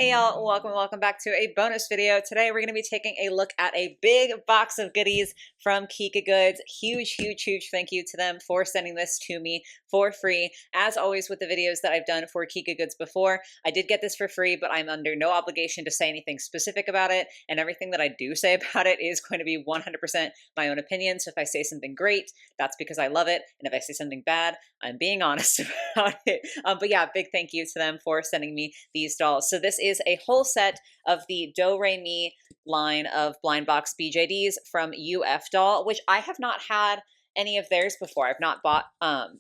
Hey y'all, welcome back to a bonus video. Today we're going to be taking a look at a big box of goodies from Kika Goods. Huge thank you to them for sending this to me for free. As always with the videos that I've done for Kika Goods before, I did get this for free, but I'm under no obligation to say anything specific about it, and everything that I do say about it is going to be 100% my own opinion. So if I say something great, that's because I love it, and if I say something bad, I'm being honest about it. But yeah, big thank you to them for sending me these dolls. So this is a whole set of the DoReMi line of blind box BJDs from UF Doll, which I have not had any of theirs before. I've not bought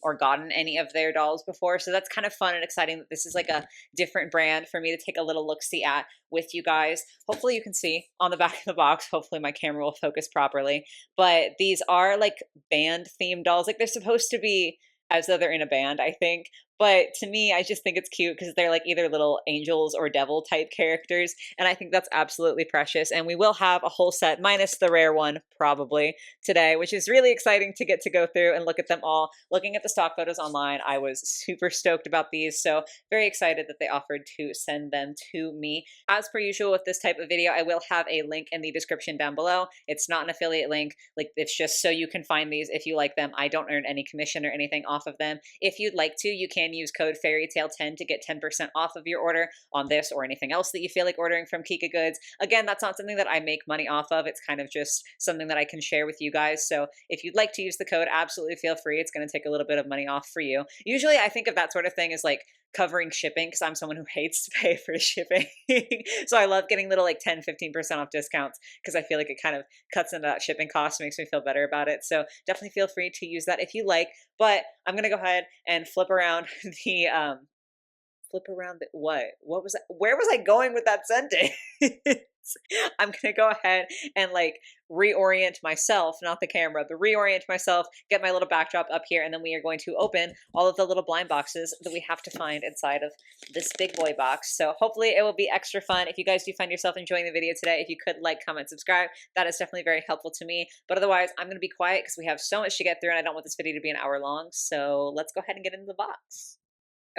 or gotten any of their dolls before. So that's kind of fun and exciting that this is like a different brand for me to take a little look-see at with you guys. Hopefully you can see on the back of the box. Hopefully my camera will focus properly. But these are like band themed dolls. Like they're supposed to be as though they're in a band, I think. But to me, I just think it's cute because they're like either little angels or devil type characters. And I think that's absolutely precious. And we will have a whole set, minus the rare one probably today, which is really exciting to get to go through and look at them all. Looking at the stock photos online, I was super stoked about these. So very excited that they offered to send them to me. As per usual with this type of video, I will have a link in the description down below. It's not an affiliate link. Like it's just so you can find these if you like them. I don't earn any commission or anything off of them. If you'd like to, you can use code FAIRYTAIL10 to get 10% off of your order on this or anything else that you feel like ordering from Kika Goods. Again, that's not something that I make money off of. It's kind of just something that I can share with you guys. So if you'd like to use the code, absolutely feel free. It's going to take a little bit of money off for you. Usually I think of that sort of thing as like covering shipping because I'm someone who hates to pay for shipping. So I love getting little like 10-15% off discounts because I feel like it kind of cuts into that shipping cost, makes me feel better about it. So definitely feel free to use that if you like. But I'm going to go ahead and flip around what was that? Where was I going with that sentence? I'm going to go ahead and like reorient myself, not the camera, but reorient myself, get my little backdrop up here, and then we are going to open all of the little blind boxes that we have to find inside of this big boy box. So hopefully it will be extra fun. If you guys do find yourself enjoying the video today, if you could like, comment, subscribe, that is definitely very helpful to me. But otherwise, I'm going to be quiet because we have so much to get through and I don't want this video to be an hour long. So let's go ahead and get into the box.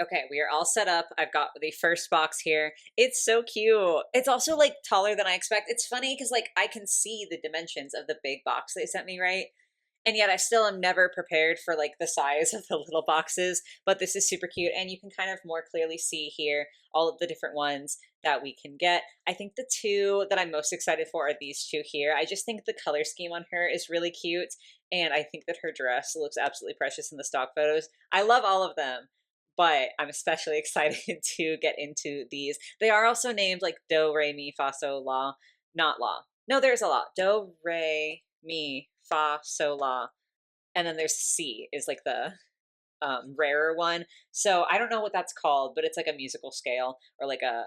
Okay, we are all set up. I've got the first box here. It's so cute. It's also like taller than I expect. It's funny because like I can see the dimensions of the big box they sent me, right? And yet I still am never prepared for like the size of the little boxes, but this is super cute. And you can kind of more clearly see here all of the different ones that we can get. I think the two that I'm most excited for are these two here. I just think the color scheme on her is really cute. And I think that her dress looks absolutely precious in the stock photos. I love all of them, but I'm especially excited to get into these. They are also named like Do, Re, Mi, Fa, So, La. Not La. No, there's a La. Do, Re, Mi, Fa, So, La. And then there's C is like the rarer one. So I don't know what that's called, but it's like a musical scale or like a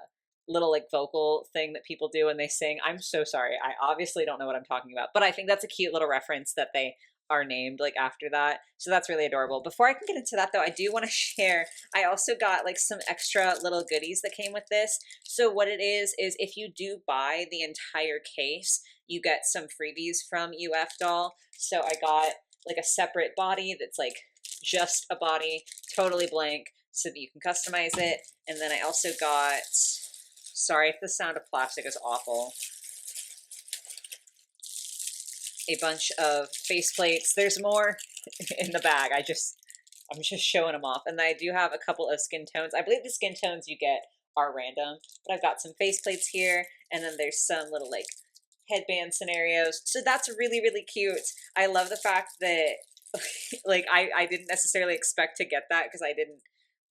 little like vocal thing that people do when they sing. I'm so sorry. I obviously don't know what I'm talking about, but I think that's a cute little reference that they are named like after that. So that's really adorable. Before I can get into that though, I do want to share, I also got like some extra little goodies that came with this. So what it is if you do buy the entire case, you get some freebies from UF Doll. So I got like a separate body that's like just a body, totally blank, so that you can customize it. And then I also got, sorry if the sound of plastic is awful, a bunch of faceplates. There's more in the bag. I'm just showing them off. And I do have a couple of skin tones. I believe the skin tones you get are random, but I've got some faceplates here. And then there's some little like headband scenarios. So that's really cute. I love the fact that like I didn't necessarily expect to get that because I didn't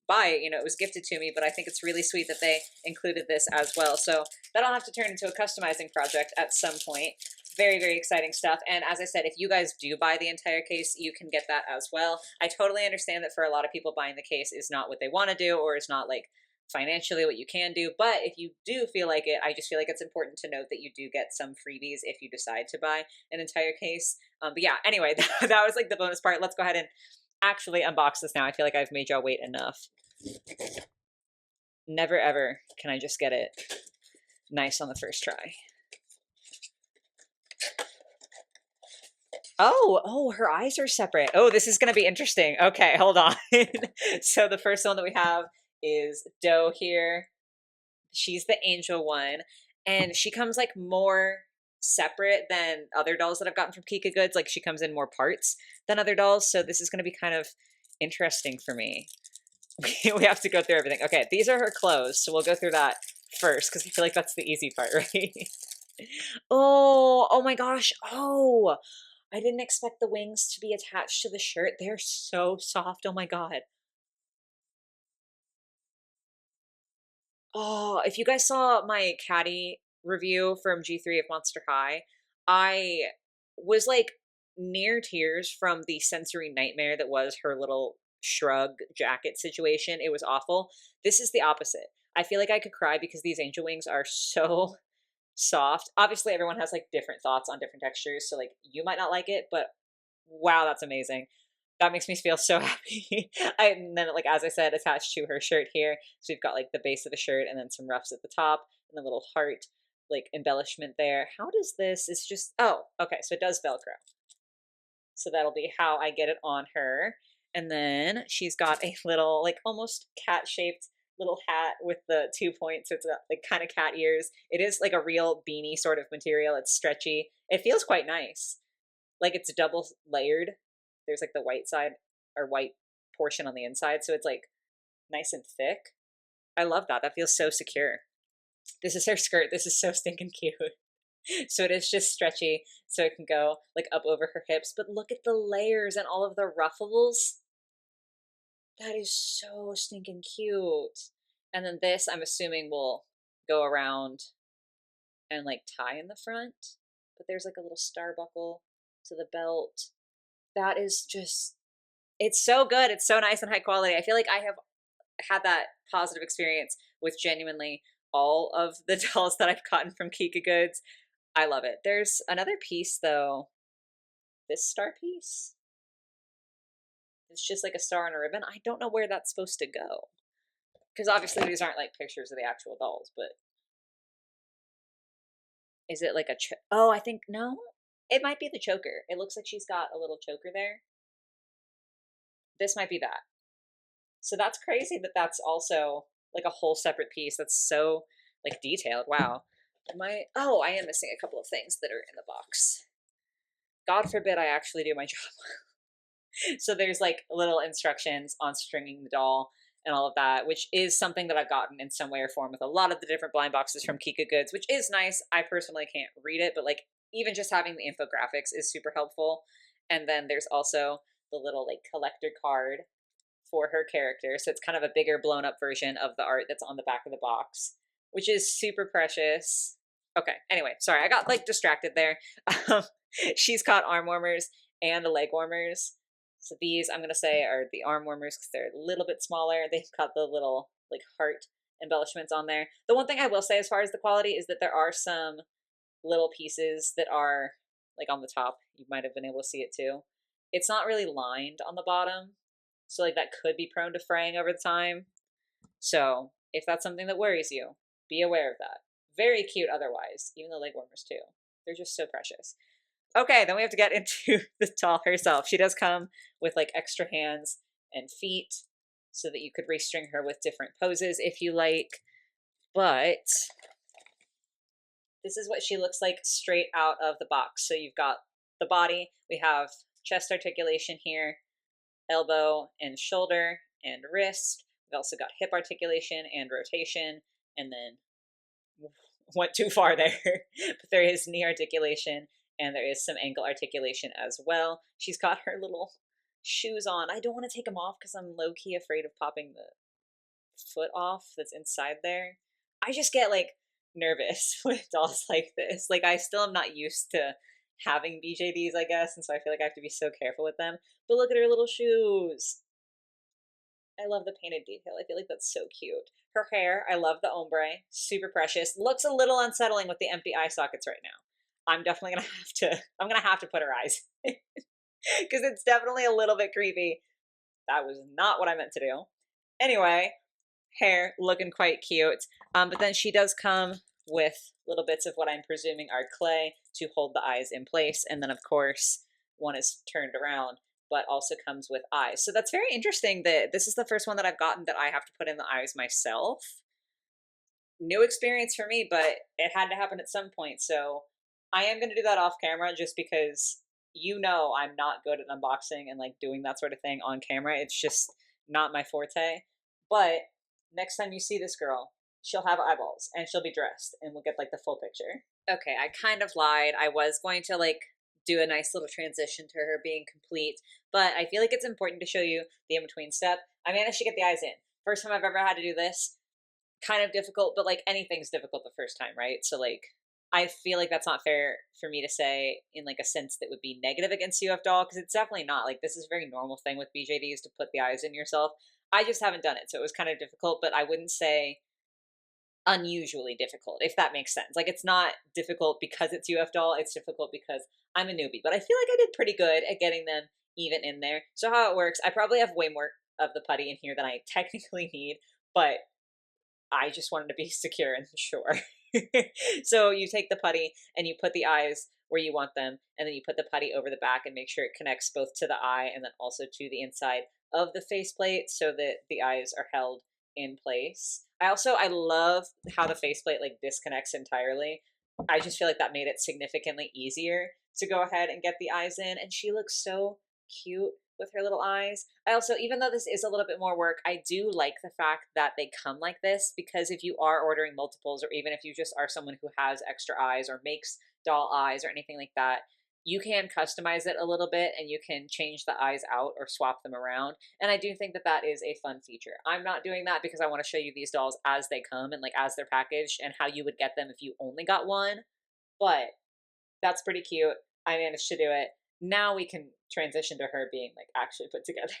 buy it, you know, it was gifted to me, but I think it's really sweet that they included this as well. So that'll have to turn into a customizing project at some point. Very exciting stuff. And as I said, if you guys do buy the entire case, you can get that as well. I totally understand that for a lot of people buying the case is not what they want to do or is not like financially what you can do. But if you do feel like it, I just feel like it's important to note that you do get some freebies if you decide to buy an entire case. But yeah, anyway, that was like the bonus part. Let's go ahead and actually unbox this now. I feel like I've made y'all wait enough. Never ever can I just get it nice on the first try. Oh, her eyes are separate. Oh, this is going to be interesting. Okay, hold on. So the first one that we have is Do here. She's the angel one, and she comes like more separate than other dolls that I've gotten from Kika Goods. Like she comes in more parts than other dolls, so this is going to be kind of interesting for me. We have to go through everything. Okay, these are her clothes, so we'll go through that first because I feel like that's the easy part, right? Oh my gosh. Oh, I didn't expect the wings to be attached to the shirt. They're so soft. Oh my God. Oh, if you guys saw my caddy review from G3 of Monster High, I was like near tears from the sensory nightmare that was her little shrug jacket situation. It was awful. This is the opposite. I feel like I could cry because these angel wings are so soft. Obviously, everyone has like different thoughts on different textures, so like you might not like it, but wow, that's amazing. That makes me feel so happy. And then, like as I said, attached to her shirt here, so we've got like the base of the shirt and then some ruffs at the top and a little heart like embellishment there. How does this? It's just okay, so it does Velcro. So that'll be how I get it on her. And then she's got a little like almost cat shaped little hat with the 2 points. So it's got like kind of cat ears. It is like a real beanie sort of material. It's stretchy. It feels quite nice. Like it's double layered. There's like the white side or white portion on the inside. So it's like nice and thick. I love that. That feels so secure. This is her skirt. This is so stinking cute. So it is just stretchy, so it can go like up over her hips. But look at the layers and all of the ruffles. That is so stinking cute. And then this, I'm assuming, will go around and like tie in the front. But there's like a little star buckle to the belt. That is just, it's so good. It's so nice and high quality. I feel like I have had that positive experience with genuinely all of the dolls that I've gotten from Kika Goods. I love it. There's another piece though. This star piece. It's just like a star and a ribbon. I don't know where that's supposed to go. Because obviously these aren't like pictures of the actual dolls, but is it like a oh, I think no. It might be the choker. It looks like she's got a little choker there. This might be that. So that's crazy that that's also like a whole separate piece. That's so like detailed. Wow. Oh, I am missing a couple of things that are in the box. God forbid I actually do my job. So there's like little instructions on stringing the doll and all of that, which is something that I've gotten in some way or form with a lot of the different blind boxes from Kika Goods, which is nice. I personally can't read it, but like even just having the infographics is super helpful. And then there's also the little like collector card for her character. So it's kind of a bigger blown up version of the art that's on the back of the box, which is super precious. Okay, anyway, sorry, I got like distracted there. She's got arm warmers and the leg warmers. So these I'm going to say are the arm warmers because they're a little bit smaller. They've got the little like heart embellishments on there. The one thing I will say as far as the quality is that there are some little pieces that are like on the top. You might have been able to see it too. It's not really lined on the bottom. So like that could be prone to fraying over time. So if that's something that worries you, be aware of that. Very cute otherwise, even the leg warmers too. They're just so precious. Okay, then we have to get into the doll herself. She does come with like extra hands and feet so that you could restring her with different poses if you like. But this is what she looks like straight out of the box. So you've got the body. We have chest articulation here, elbow and shoulder and wrist. We've also got hip articulation and rotation, and then went too far there. But there is knee articulation and there is some ankle articulation as well. She's got her little shoes on. I don't want to take them off because I'm low-key afraid of popping the foot off that's inside there. I just get like nervous with dolls like this. Like I still am not used to having BJDs, I guess, and so I feel like I have to be so careful with them. But look at her little shoes. I love the painted detail. I feel like that's so cute. Her hair, I love the ombre. Super precious. Looks a little unsettling with the empty eye sockets right now. I'm definitely gonna have to put her eyes because it's definitely a little bit creepy. That was not what I meant to do. Anyway, hair looking quite cute. But then she does come with little bits of what I'm presuming are clay to hold the eyes in place. And then of course, one is turned around, but also comes with eyes. So that's very interesting that this is the first one that I've gotten that I have to put in the eyes myself. new experience for me, but it had to happen at some point. So I am going to do that off camera just because I'm not good at unboxing and like doing that sort of thing on camera. It's just not my forte. But next time you see this girl, she'll have eyeballs and she'll be dressed and we'll get like the full picture. Okay, I kind of lied. I was going to like do a nice little transition to her being complete, but I feel like it's important to show you the in-between step. I managed to get the eyes in. First time I've ever had to do this. Kind of difficult, but like anything's difficult the first time, right? So like I feel like that's not fair for me to say in like a sense that would be negative against UF doll, because it's definitely not. Like this is a very normal thing with BJDs to put the eyes in yourself. I just haven't done it, so it was kind of difficult, but I wouldn't say unusually difficult, if that makes sense. Like it's not difficult because it's UF doll, it's difficult because I'm a newbie, but I feel like I did pretty good at getting them even in there. So how it works, I probably have way more of the putty in here than I technically need, but I just wanted to be secure and sure. So you take the putty and you put the eyes where you want them, and then you put the putty over the back and make sure it connects both to the eye and then also to the inside of the faceplate so that the eyes are held in place. I love how the faceplate like disconnects entirely. I just feel like that made it significantly easier to go ahead and get the eyes in, and she looks so cute with her little eyes. I also, even though this is a little bit more work, I do like the fact that they come like this, because if you are ordering multiples, or even if you just are someone who has extra eyes or makes doll eyes or anything like that, you can customize it a little bit and you can change the eyes out or swap them around. And I do think that that is a fun feature. I'm not doing that because I want to show you these dolls as they come and like as they're packaged and how you would get them if you only got one. But that's pretty cute. I managed to do it. Now we can transition to her being like actually put together.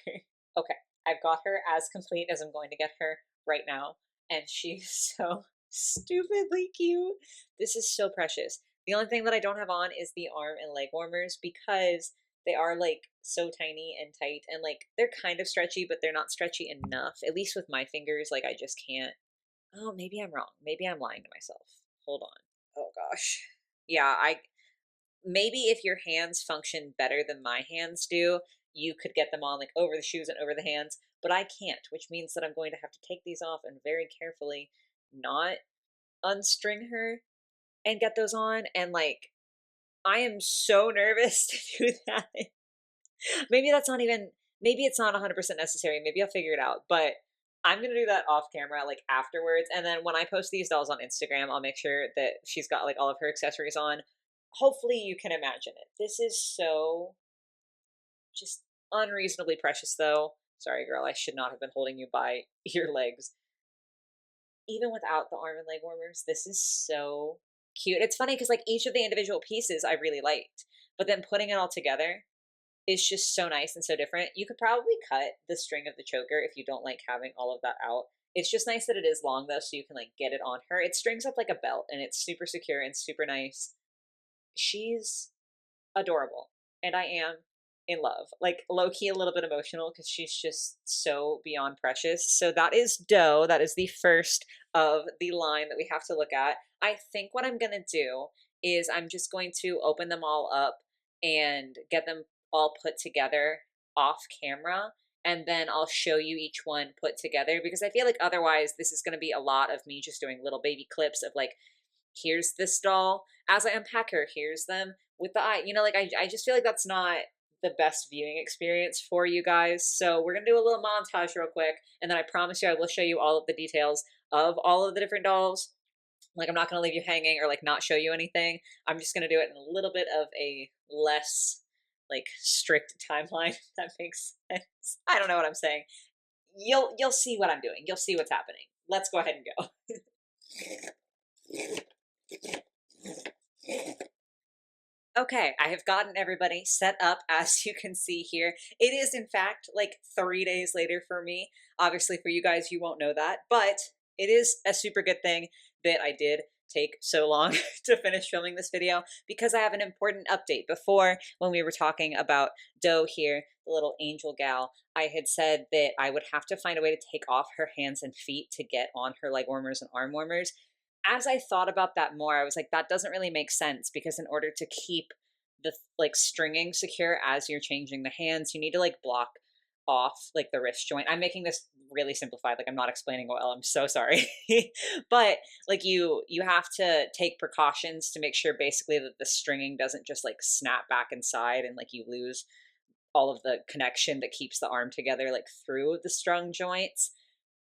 Okay, I've got her as complete as I'm going to get her right now, and she's so stupidly cute. This is so precious. The only thing that I don't have on is the arm and leg warmers because they are like so tiny and tight, and like they're kind of stretchy, but they're not stretchy enough. At least with my fingers, like I just can't. Oh, maybe I'm wrong. Maybe I'm lying to myself. Hold on. Oh gosh. Yeah, I maybe if your hands function better than my hands do, you could get them on like over the shoes and over the hands, but I can't, which means that I'm going to have to take these off and very carefully not unstring her and get those on. And like, I am so nervous to do that. Maybe that's not even, maybe it's not 100% necessary. Maybe I'll figure it out, but I'm going to do that off camera, like afterwards. And then when I post these dolls on Instagram, I'll make sure that she's got like all of her accessories on. Hopefully you can imagine it. This is so just unreasonably precious though. Sorry, girl, I should not have been holding you by your legs. Even without the arm and leg warmers, this is so cute. It's funny because like each of the individual pieces I really liked, but then putting it all together is just so nice and so different. You could probably cut the string of the choker if you don't like having all of that out. It's just nice that it is long though, so you can like get it on her. It strings up like a belt and it's super secure and super nice. She's adorable, and I am in love. Like low key, a little bit emotional because she's just so beyond precious. So that is Doe. That is the first of the line that we have to look at. I think what I'm gonna do is I'm just going to open them all up and get them all put together off camera, and then I'll show you each one put together, because I feel like otherwise this is going to be a lot of me just doing little baby clips of like, here's this doll as I unpack her, here's them with the eye, like I just feel like that's not the best viewing experience for you guys. So we're gonna do a little montage real quick, and then I promise you I will show you all of the details of all of the different dolls. Like I'm not gonna leave you hanging or like not show you anything. I'm just gonna do it in a little bit of a less like strict timeline, if that makes sense. I don't know what I'm saying. You'll see what I'm doing. You'll see what's happening. Let's go ahead and go. Okay, I have gotten everybody set up as you can see here. It is in fact like 3 days later for me. Obviously for you guys, you won't know that, but it is a super good thing that I did take so long to finish filming this video, because I have an important update. Before, when we were talking about Doe here, the little angel gal, I had said that I would have to find a way to take off her hands and feet to get on her leg warmers and arm warmers. As I thought about that more, I was like, that doesn't really make sense, because in order to keep the like stringing secure as you're changing the hands, you need to like block off like the wrist joint. I'm making this really simplified, like I'm not explaining well, I'm so sorry. But like you have to take precautions to make sure basically that the stringing doesn't just like snap back inside and like you lose all of the connection that keeps the arm together like through the strung joints.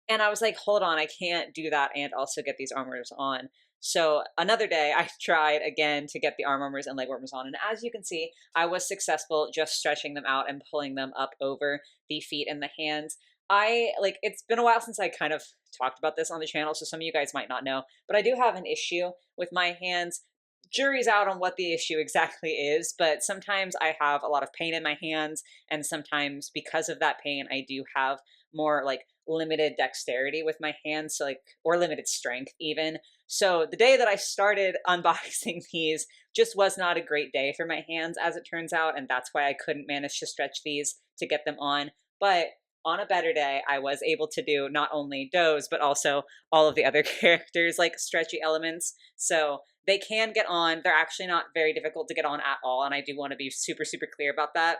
And I was like, hold on, I can't do that and also get these arm warmers on. So another day, I tried again to get the arm warmers and leg warmers on. And as you can see, I was successful just stretching them out and pulling them up over the feet and the hands. It's been a while since I kind of talked about this on the channel, so some of you guys might not know, but I do have an issue with my hands. Jury's out on what the issue exactly is, but sometimes I have a lot of pain in my hands, and sometimes because of that pain, I do have more like limited dexterity with my hands, so like, or limited strength even. So the day that I started unboxing these just was not a great day for my hands, as it turns out, and that's why I couldn't manage to stretch these to get them on. But on a better day, I was able to do not only Doe's, but also all of the other characters, like stretchy elements. So they can get on. They're actually not very difficult to get on at all, and I do want to be super, super clear about that.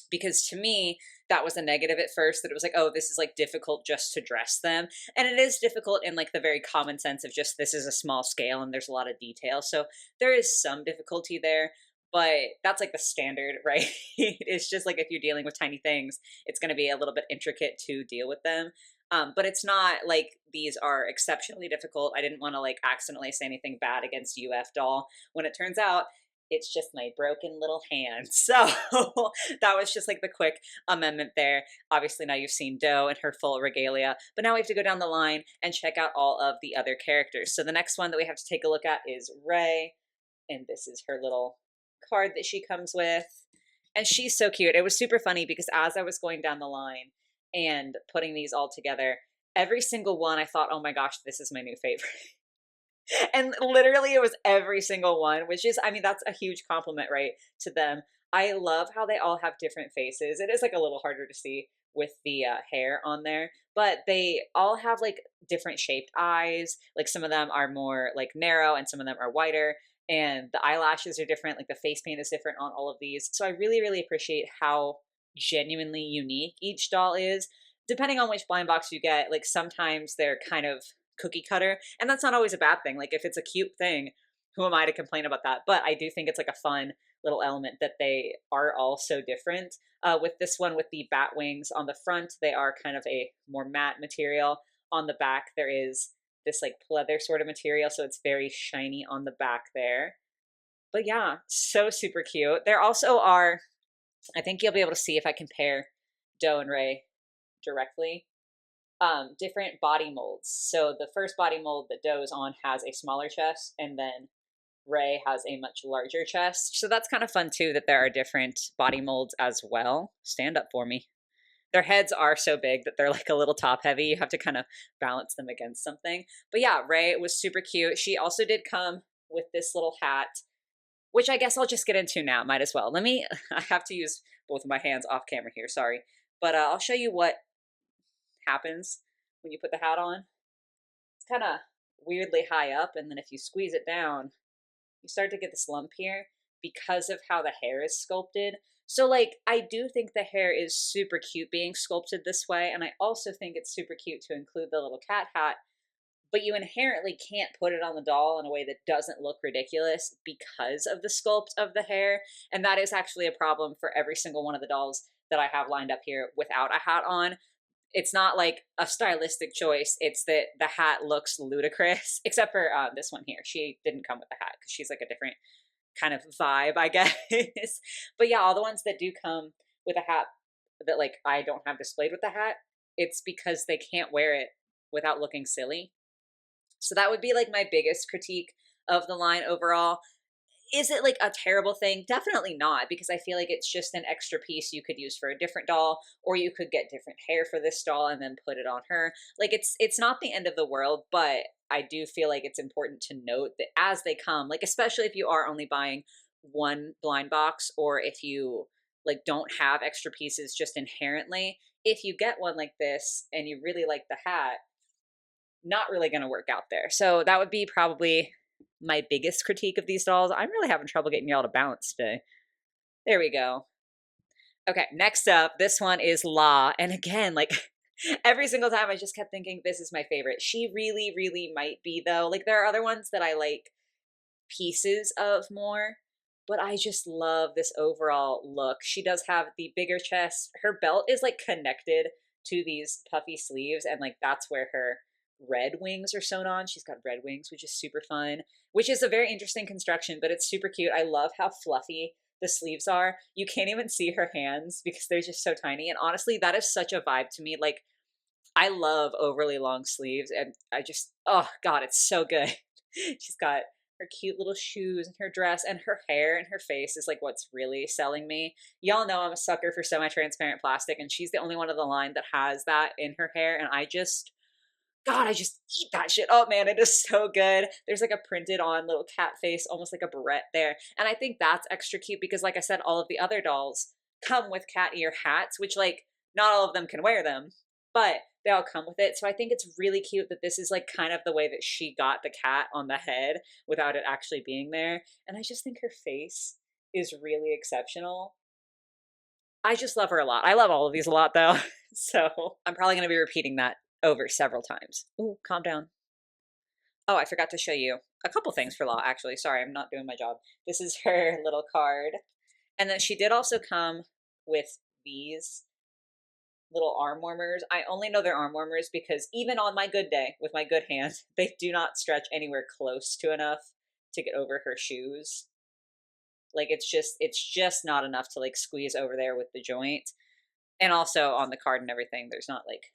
Because to me, that was a negative at first, that it was like, oh, this is like difficult just to dress them. And it is difficult in like the very common sense of just this is a small scale and there's a lot of detail. So there is some difficulty there, but that's like the standard, right? It's just like if you're dealing with tiny things, it's going to be a little bit intricate to deal with them. But it's not like these are exceptionally difficult. I didn't want to like accidentally say anything bad against UF doll when it turns out it's just my broken little hand. So that was just like the quick amendment there. Obviously now you've seen Doe in her full regalia, but now we have to go down the line and check out all of the other characters. So the next one that we have to take a look at is Ray, and this is her little card that she comes with. And she's so cute. It was super funny because as I was going down the line and putting these all together, every single one I thought, oh my gosh, this is my new favorite. And literally it was every single one, which is, I mean, that's a huge compliment, right, to them. I love how they all have different faces. It is like a little harder to see with the hair on there, but they all have like different shaped eyes. Like some of them are more like narrow and some of them are wider, and the eyelashes are different. Like the face paint is different on all of these. So I really, really appreciate how genuinely unique each doll is. Depending on which blind box you get, like sometimes they're kind of cookie cutter, and that's not always a bad thing. Like if it's a cute thing, who am I to complain about that? But I do think it's like a fun little element that they are all so different. With this one, with the bat wings on the front, they are kind of a more matte material. On the back, there is this like pleather sort of material, so it's very shiny on the back there. But yeah, so super cute. There also are, I think you'll be able to see if I compare Doe and Ray directly, different body molds. So the first body mold that Doe's on has a smaller chest, and then Ray has a much larger chest. So that's kind of fun too, that there are different body molds as well. Stand up for me. Their heads are so big that they're like a little top heavy. You have to kind of balance them against something. But yeah, Ray was super cute. She also did come with this little hat, which I guess I'll just get into now. Might as well. I have to use both of my hands off camera here, sorry. But I'll show you what happens when you put the hat on. It's kind of weirdly high up, and then if you squeeze it down, you start to get this lump here because of how the hair is sculpted. So like, I do think the hair is super cute being sculpted this way, and I also think it's super cute to include the little cat hat, but you inherently can't put it on the doll in a way that doesn't look ridiculous because of the sculpt of the hair, and that is actually a problem for every single one of the dolls that I have lined up here without a hat on. It's not like a stylistic choice. It's that the hat looks ludicrous, except for this one here. She didn't come with the hat because she's like a different kind of vibe, I guess. But yeah, all the ones that do come with a hat that like I don't have displayed with the hat, it's because they can't wear it without looking silly. So that would be like my biggest critique of the line overall. Is it like a terrible thing? Definitely not, because I feel like it's just an extra piece you could use for a different doll, or you could get different hair for this doll and then put it on her. Like it's not the end of the world, but I do feel like it's important to note that as they come, like especially if you are only buying one blind box, or if you like don't have extra pieces just inherently, if you get one like this and you really like the hat, not really going to work out there. So that would be probably my biggest critique of these dolls. I'm really having trouble getting y'all to balance today. There we go. Okay, next up, this one is La. And again, like every single time I just kept thinking this is my favorite. She really, really might be though. Like there are other ones that I like pieces of more, but I just love this overall look. She does have the bigger chest. Her belt is like connected to these puffy sleeves, and like that's where her red wings are sewn on. She's got red wings, which is super fun, which is a very interesting construction, but it's super cute. I love how fluffy the sleeves are. You can't even see her hands because they're just so tiny. And honestly, that is such a vibe to me. Like, I love overly long sleeves, and I just, oh God, it's so good. She's got her cute little shoes and her dress, and her hair and her face is like what's really selling me. Y'all know I'm a sucker for semi-transparent plastic, and she's the only one of the line that has that in her hair, and I just, God, I just eat that shit up, man. It is so good. There's like a printed on little cat face, almost like a barrette there. And I think that's extra cute because, like I said, all of the other dolls come with cat ear hats, which, like, not all of them can wear them, but they all come with it. So I think it's really cute that this is like kind of the way that she got the cat on the head without it actually being there. And I just think her face is really exceptional. I just love her a lot. I love all of these a lot though. So I'm probably going to be repeating that over several times. Ooh, calm down. Oh, I forgot to show you a couple things for Law, actually. Sorry, I'm not doing my job. This is her little card. And then she did also come with these little arm warmers. I only know they're arm warmers because even on my good day with my good hand, they do not stretch anywhere close to enough to get over her shoes. Like it's just not enough to like squeeze over there with the joint. And also on the card and everything, there's not like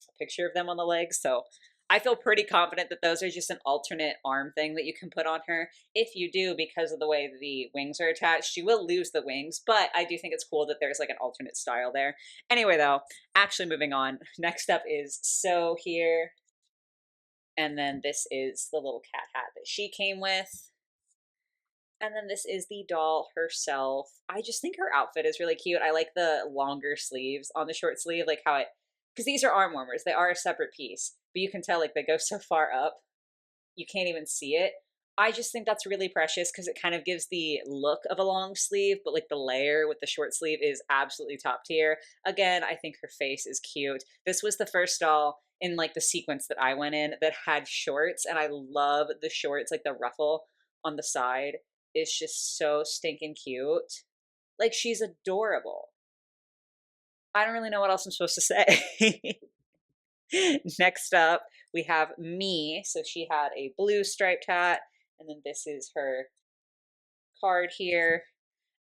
a picture of them on the legs. So I feel pretty confident that those are just an alternate arm thing that you can put on her. If you do, because of the way the wings are attached, she will lose the wings, but I do think it's cool that there's like an alternate style there. Anyway, though, actually moving on. Next up is So here. And then this is the little cat hat that she came with. And then this is the doll herself. I just think her outfit is really cute. I like the longer sleeves on the short sleeve, like how it, because these are arm warmers. They are a separate piece, but you can tell like they go so far up, you can't even see it. I just think that's really precious because it kind of gives the look of a long sleeve, but like the layer with the short sleeve is absolutely top tier. Again, I think her face is cute. This was the first doll in like the sequence that I went in that had shorts, and I love the shorts, like the ruffle on the side is just so stinking cute. Like she's adorable. I don't really know what else I'm supposed to say. Next up, we have Me. So she had a blue striped hat, and then this is her card here.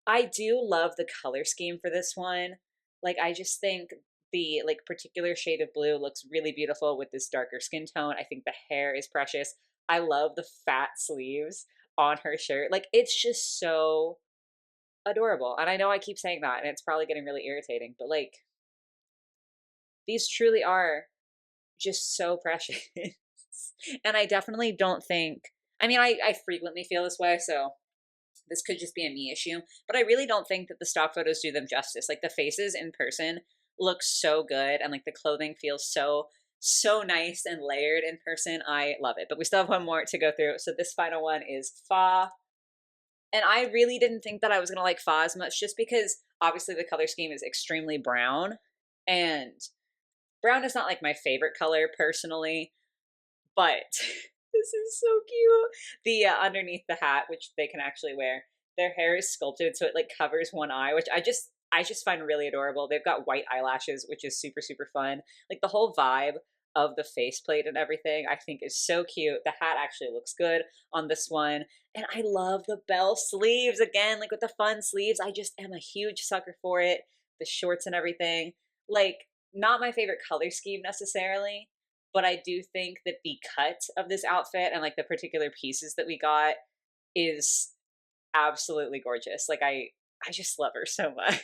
I do love the color scheme for this one. Like I just think the like particular shade of blue looks really beautiful with this darker skin tone. I think the hair is precious. I love the fat sleeves on her shirt. Like it's just so adorable. And I know I keep saying that and it's probably getting really irritating, but like these truly are just so precious. And I definitely don't think, I mean, I frequently feel this way, so this could just be a me issue, but I really don't think that the stock photos do them justice. Like the faces in person look so good, and like the clothing feels so nice and layered in person. I love it. But we still have one more to go through. So this final one is Fa. And I really didn't think that I was gonna like Fa as much just because obviously the color scheme is extremely brown. And brown is not like my favorite color personally, but this is so cute. The underneath the hat, which they can actually wear, their hair is sculpted so it like covers one eye, which I just find really adorable. They've got white eyelashes, which is super fun. Like the whole vibe of the faceplate and everything, I think is so cute. The hat actually looks good on this one. And I love the bell sleeves again, like with the fun sleeves. I just am a huge sucker for it. The shorts and everything. Like, not my favorite color scheme necessarily, but I do think that the cut of this outfit and like the particular pieces that we got is absolutely gorgeous. Like I just love her so much.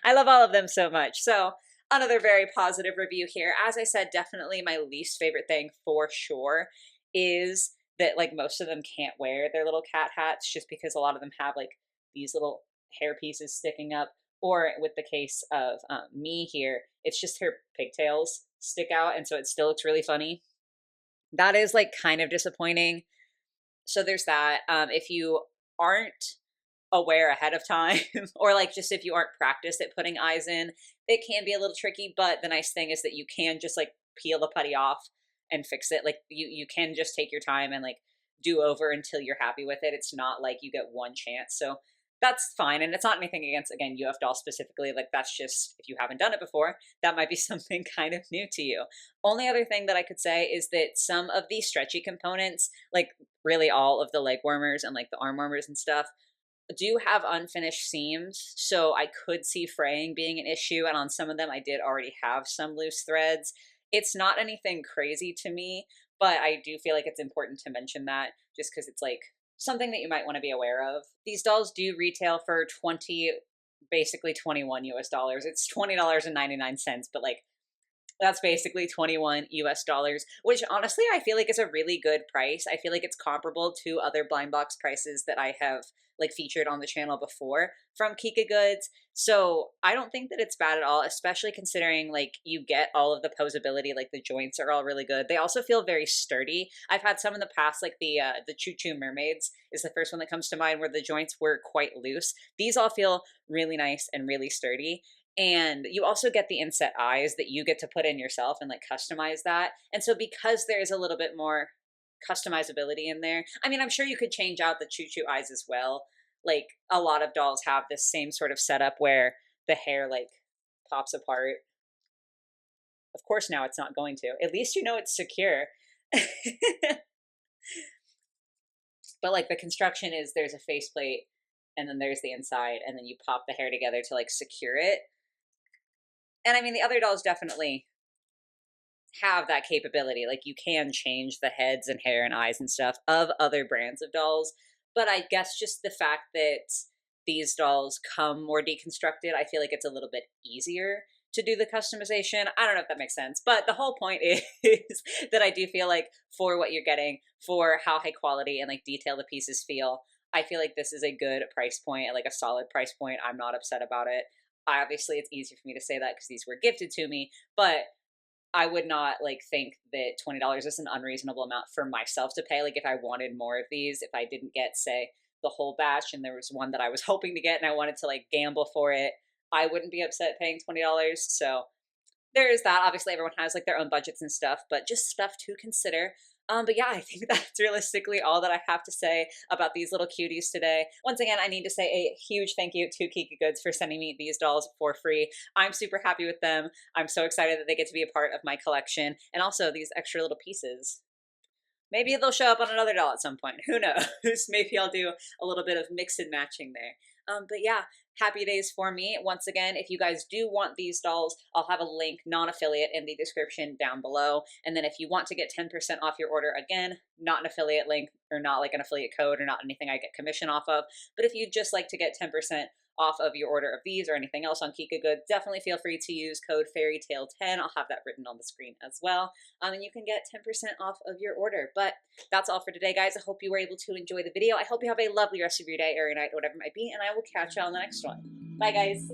I love all of them so much. So another very positive review here. As I said, definitely my least favorite thing for sure is that like most of them can't wear their little cat hats just because a lot of them have like these little hair pieces sticking up. Or with the case of Me here, it's just her pigtails stick out, and so it still looks really funny. That is like kind of disappointing. So there's that. If you aren't aware ahead of time or like just if you aren't practiced at putting eyes in, it can be a little tricky. But the nice thing is that you can just like peel the putty off and fix it. Like you can just take your time and like do over until you're happy with it. It's not like you get one chance. So that's fine. And it's not anything against, again, UF doll specifically. Like that's just, if you haven't done it before, that might be something kind of new to you. Only other thing that I could say is that some of these stretchy components, like really all of the leg warmers and like the arm warmers and stuff, do have unfinished seams. So I could see fraying being an issue. And on some of them, I did already have some loose threads. It's not anything crazy to me, but I do feel like it's important to mention that just because it's like something that you might want to be aware of. These dolls do retail for basically 21 US dollars. It's $20.99, but like that's basically 21 US dollars, which honestly I feel like is a really good price. I feel like it's comparable to other blind box prices that I have like featured on the channel before from Kika Goods. So I don't think that it's bad at all, especially considering like you get all of the posability, like the joints are all really good. They also feel very sturdy. I've had some in the past, like the Choo Choo Mermaids is the first one that comes to mind where the joints were quite loose. These all feel really nice and really sturdy. And you also get the inset eyes that you get to put in yourself and like customize that. And so because there's a little bit more customizability in there, I mean, I'm sure you could change out the Choo Choo eyes as well. Like a lot of dolls have this same sort of setup where the hair like pops apart. Of course, now it's not going to. At least you know it's secure. But like the construction is there's a faceplate and then there's the inside and then you pop the hair together to like secure it. And I mean, the other dolls definitely have that capability. Like you can change the heads and hair and eyes and stuff of other brands of dolls. But I guess just the fact that these dolls come more deconstructed, I feel like it's a little bit easier to do the customization. I don't know if that makes sense, but the whole point is that I do feel like for what you're getting, for how high quality and like detail the pieces feel, I feel like this is a good price point, like a solid price point. I'm not upset about it. Obviously, it's easy for me to say that because these were gifted to me, but I would not like think that $20 is an unreasonable amount for myself to pay. Like if I wanted more of these, if I didn't get, say, the whole batch and there was one that I was hoping to get and I wanted to like gamble for it, I wouldn't be upset paying $20. So there is that. Obviously, everyone has like their own budgets and stuff, but just stuff to consider. But yeah, I think that's realistically all that I have to say about these little cuties today. Once again, I need to say a huge thank you to Kika Goods for sending me these dolls for free. I'm super happy with them. I'm so excited that they get to be a part of my collection. And also these extra little pieces. Maybe they'll show up on another doll at some point. Who knows? Maybe I'll do a little bit of mix and matching there. But yeah, happy days for me. Once again, if you guys do want these dolls, I'll have a link, non-affiliate, in the description down below. And then if you want to get 10% off your order, again, not an affiliate link or not like an affiliate code or not anything I get commission off of. But if you'd just like to get 10% off of your order of these or anything else on Kika Goods, definitely feel free to use code FairyTale10. I'll have that written on the screen as well. And you can get 10% off of your order. But that's all for today, guys. I hope you were able to enjoy the video. I hope you have a lovely rest of your day or your night, whatever it might be, and I will catch you on the next one. Bye, guys.